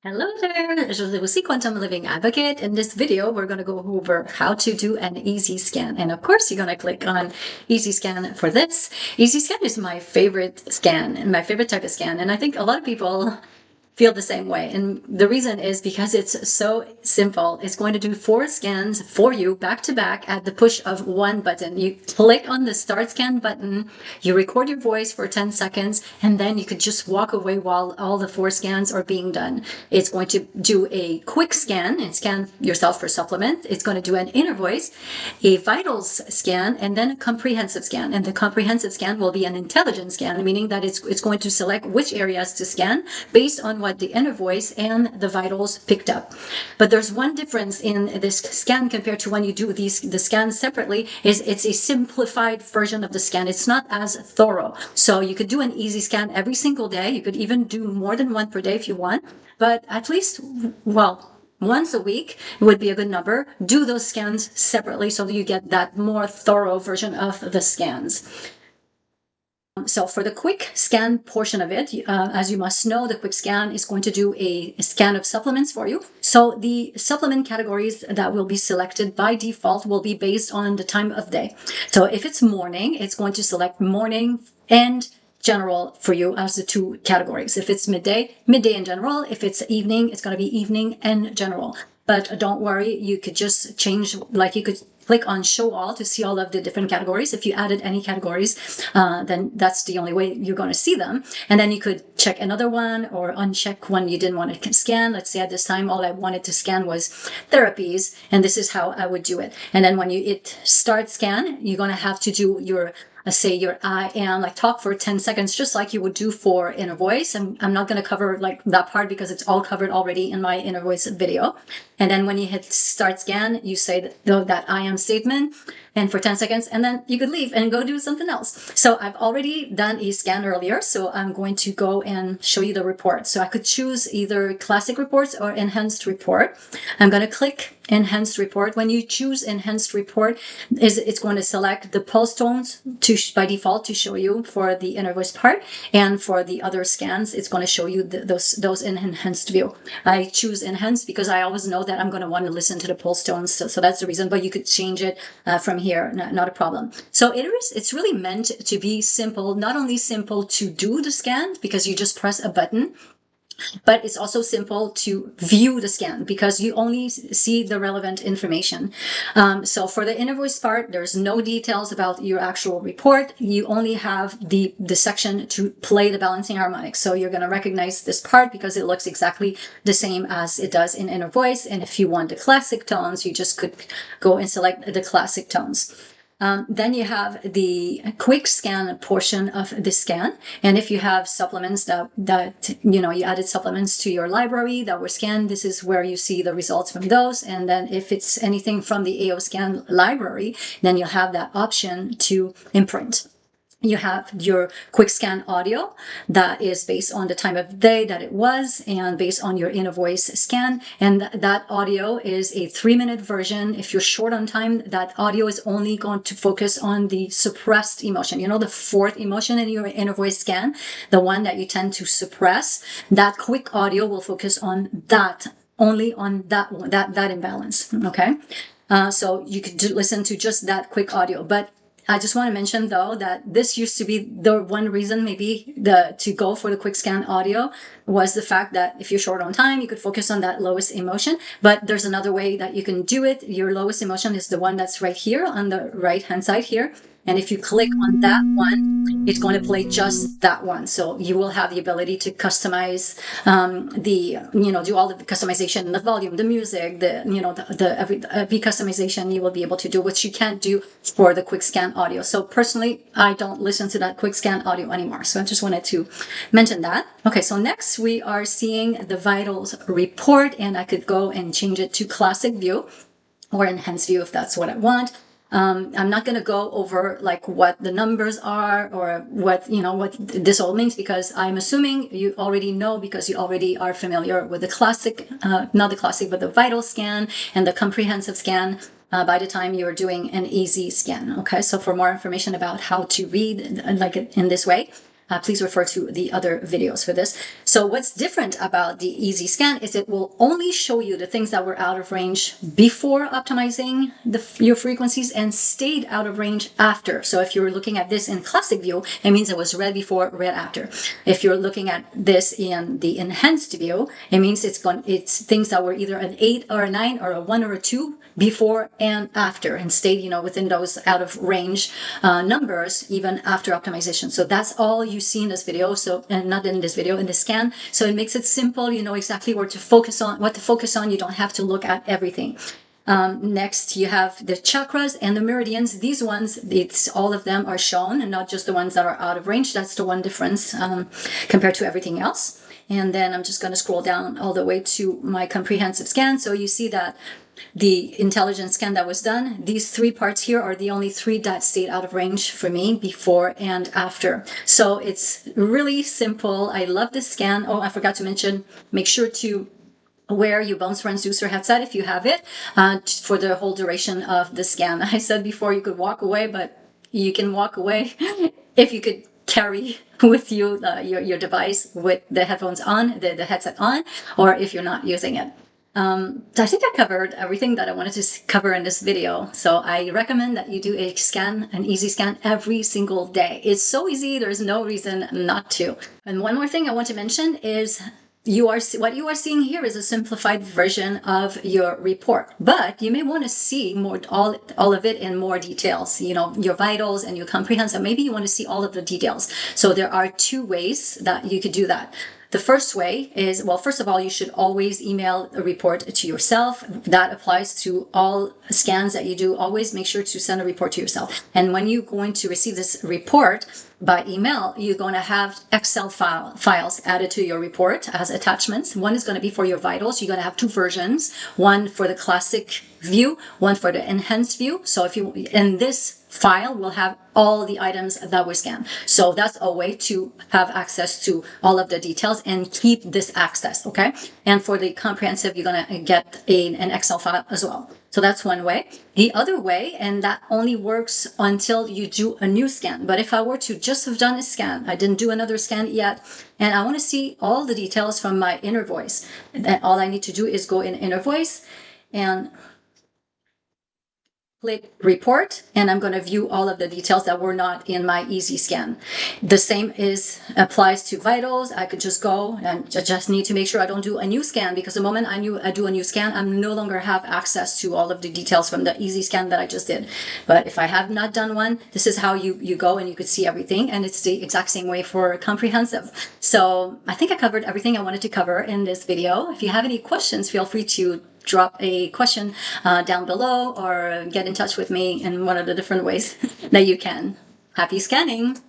Hello there, Josée Roussy, Quantum Living Advocate. In this video, we're going to go over how to do an easy scan. And of course, you're going to click on easy scan for this. Easy scan is my favorite scan and my favorite type of scan. And I think a lot of people feel the same way. And the reason is because it's so simple. It's going to do 4 scans for you back to back at the push of one button. You click on the start scan button, you record your voice for 10 seconds, and then you could just walk away while all the 4 scans are being done. It's going to do a quick scan and scan yourself for supplement. It's going to do an inner voice, a vitals scan, and then a comprehensive scan. And the comprehensive scan will be an intelligence scan, meaning that it's going to select which areas to scan based on what the inner voice and the vitals picked up. But there's one difference in this scan compared to when you do the scans separately, is it's a simplified version of the scan. It's not as thorough. So you could do an easy scan every single day. You could even do more than one per day if you want, but at least, well, once a week would be a good number. Do those scans separately so that you get that more thorough version of the scans. So for the quick scan portion of it, as you must know, the quick scan is going to do a scan of supplements for you. So the supplement categories that will be selected by default will be based on the time of day. So if it's morning, it's going to select morning and general for you as the 2 categories. If it's midday and general. If it's evening, it's going to be evening and general. But don't worry, you could just change, like you could click on show all to see all of the different categories. If you added any categories, then that's the only way you're going to see them. And then you could check another one or uncheck one you didn't want to scan. Let's say at this time, all I wanted to scan was therapies, and this is how I would do it. And then when you hit start scan, you're going to have to do your say your I am, like talk for 10 seconds, just like you would do for inner voice. I'm not going to cover like that part because it's all covered already in my inner voice video. And then when you hit start scan, you say that I am statement, and for 10 seconds, and then you could leave and go do something else. So I've already done a scan earlier, so I'm going to go and show you the report. So I could choose either classic reports or enhanced report. I'm going to click enhanced report. When you choose enhanced report, it's going to select the pulse tones by default to show you for the inner voice part, and for the other scans, it's going to show you those in enhanced view. I choose enhanced because I always know that I'm going to want to listen to the pulse tones, so that's the reason. But you could change it from here, not a problem. So it's really meant to be simple, not only simple to do the scan because you just press a button, but it's also simple to view the scan because you only see the relevant information. So for the inner voice part, there's no details about your actual report. You only have the section to play the balancing harmonics. So you're going to recognize this part because it looks exactly the same as it does in inner voice. And if you want the classic tones, you just could go and select the classic tones. Then you have the quick scan portion of the scan. And if you have supplements that you added supplements to your library that were scanned, this is where you see the results from those. And then if it's anything from the AO scan library, then you'll have that option to imprint. You have your quick scan audio that is based on the time of day that it was and based on your inner voice scan. And that audio is a 3-minute version. If you're short on time, that audio is only going to focus on the suppressed emotion. You know, the 4th emotion in your inner voice scan, the one that you tend to suppress, that quick audio will focus on that, only on that imbalance. Okay. So you could listen to just that quick audio, but I just want to mention, though, that this used to be the one reason maybe to go for the quick scan audio was the fact that if you're short on time, you could focus on that lowest emotion. But there's another way that you can do it. Your lowest emotion is the one that's right here on the right-hand side here. And if you click on that one, it's going to play just that one. So you will have the ability to customize do all the customization, the volume, the music, every customization you will be able to do, which you can't do for the quick scan audio. So personally, I don't listen to that quick scan audio anymore. So I just wanted to mention that. Okay, so next we are seeing the vitals report, and I could go and change it to classic view or enhanced view if that's what I want. I'm not going to go over like what the numbers are or what this all means, because I'm assuming you already know, because you already are familiar with the classic, not the classic, but the vital scan and the comprehensive scan by the time you're doing an easy scan. Okay, so for more information about how to read like in this way, please refer to the other videos for this. So what's different about the easy scan is it will only show you the things that were out of range before optimizing your frequencies and stayed out of range after. So if you're looking at this in classic view, it means it was red before, red after. If you're looking at this in the enhanced view, it means it's things that were either an 8 or a 9 or a 1 or a 2 before and after, and stayed, within those out of range numbers even after optimization. So that's all you see in this video. So, and not in this video, in the scan. So it makes it simple. You know exactly what to focus on. You don't have to look at everything. Next, you have the chakras and the meridians. These ones, all of them are shown, and not just the ones that are out of range. That's the one difference compared to everything else. And then I'm just going to scroll down all the way to my comprehensive scan. So you see that the intelligence scan that was done, these 3 parts here are the only 3 that stayed out of range for me before and after. So it's really simple. I love this scan. Oh, I forgot to mention, make sure to wear your bones transducer headset if you have it for the whole duration of the scan. I said before you could walk away, but you can walk away if you could carry with you your device with the headphones on, the headset on, or if you're not using it. So I think I covered everything that I wanted to cover in this video. So I recommend that you do an easy scan every single day. It's so easy. There's no reason not to. And one more thing I want to mention is what you are seeing here is a simplified version of your report, but you may want to see all of it in more details, your vitals and your comprehensive. Maybe you want to see all of the details. So there are 2 ways that you could do that. The first way is, well, first of all, you should always email a report to yourself. That applies to all scans that you do. Always make sure to send a report to yourself. And when you're going to receive this report by email, you're going to have Excel files added to your report as attachments. One is going to be for your vitals. You're going to have 2 versions, one for the classic view, one for the enhanced view. So in this file will have all the items that were scanned. So that's a way to have access to all of the details and keep this access, okay? And for the comprehensive, you're going to get an Excel file as well. So that's one way. The other way, and that only works until you do a new scan. But if I were to just have done a scan, I didn't do another scan yet, and I want to see all the details from my inner voice, then all I need to do is go in inner voice and click report, and I'm going to view all of the details that were not in my easy scan. The same applies to vitals. I could just go and just need to make sure I don't do a new scan, because the moment I do a new scan, I no longer have access to all of the details from the easy scan that I just did. But if I have not done one, this is how you go and you could see everything, and it's the exact same way for comprehensive. So I think I covered everything I wanted to cover in this video. If you have any questions, feel free to drop a question down below or get in touch with me in one of the different ways that you can. Happy scanning!